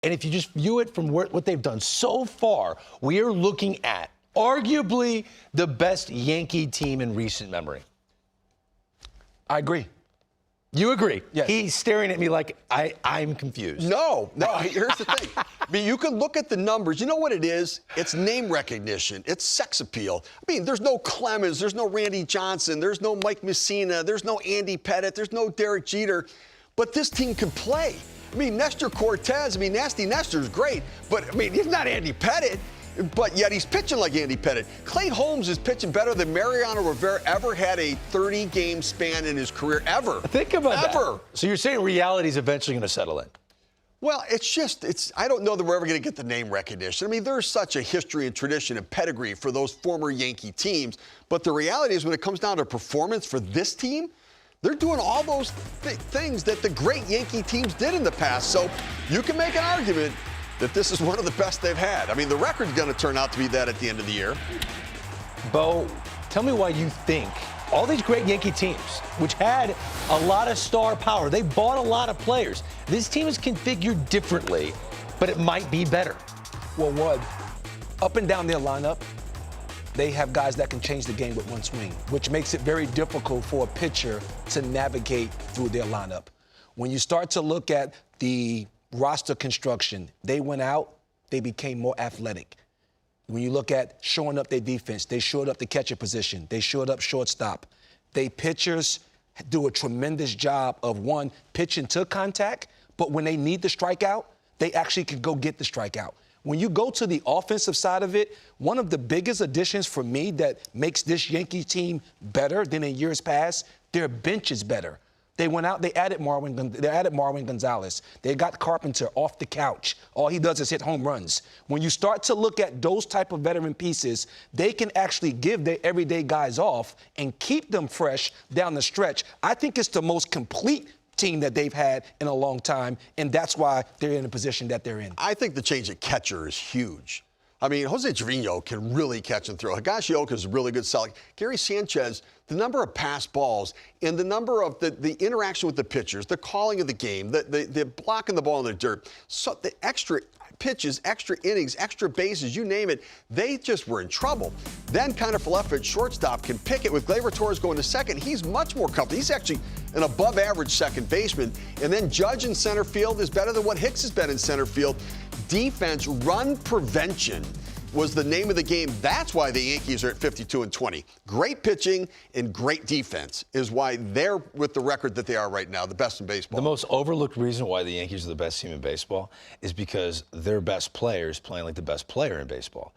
And if you just view it from what they've done so far, we are looking at arguably the best Yankee team in recent memory. I agree. You agree? Yes. He's staring at me like I'm confused. No. Here's the thing. I mean, you can look at the numbers. You know what it is? It's name recognition. It's sex appeal. I mean, there's no Clemens. There's no Randy Johnson. There's no Mike Messina. There's no Andy Pettitte. There's no Derek Jeter. But this team can play. I mean, Nestor Cortez, Nasty Nestor's great. But, I mean, he's not Andy Pettitte. But yet he's pitching like Andy Pettitte. Clay Holmes is pitching better than Mariano Rivera ever had a 30-game span in his career, ever. Think about ever. that. So you're saying reality is eventually going to settle in? Well, I don't know that we're ever going to get the name recognition. I mean, there's such a history and tradition and pedigree for those former Yankee teams. But the reality is when it comes down to performance for this team, they're doing all those things that the great Yankee teams did in the past. So you can make an argument that this is one of the best they've had. I mean, the record's going to turn out to be that at the end of the year. Bo, tell me why you think all these great Yankee teams, which had a lot of star power, they bought a lot of players. This team is configured differently, but it might be better. Well, one, up and down their lineup, they have guys that can change the game with one swing, which makes it very difficult for a pitcher to navigate through their lineup. When you start to look at the roster construction, they went out, they became more athletic. When you look at showing up their defense, they showed up the catcher position, they showed up shortstop. They pitchers do a tremendous job of, one, pitching to contact, but when they need the strikeout, they actually can go get the strikeout. When you go to the offensive side of it, one of the biggest additions for me that makes this Yankee team better than in years past, their bench is better. They went out, they added Marwin Gonzalez. They got Carpenter off the couch. All he does is hit home runs. When you start to look at those type of veteran pieces, they can actually give their everyday guys off and keep them fresh down the stretch. I think it's the most complete team that they've had in a long time, and that's why they're in the position that they're in. I think the change at catcher is huge. I mean, Jose Trevino can really catch and throw. Higashioka is a really good solid. Gary Sanchez, the number of pass balls and the number of the interaction with the pitchers, the calling of the game, the blocking the ball in the dirt, so the extra pitches, extra innings, extra bases, you name it, they just were in trouble. Then kind of left at shortstop can pick it with Gleyber Torres going to second. He's much more comfortable. He's actually an above-average second baseman. And then Judge in center field is better than what Hicks has been in center field. Defense, run prevention was the name of the game. That's why the Yankees are at 52-20. Great pitching and great defense is why they're with the record that they are right now, the best in baseball. The most overlooked reason why the Yankees are the best team in baseball is because their best player is playing like the best player in baseball.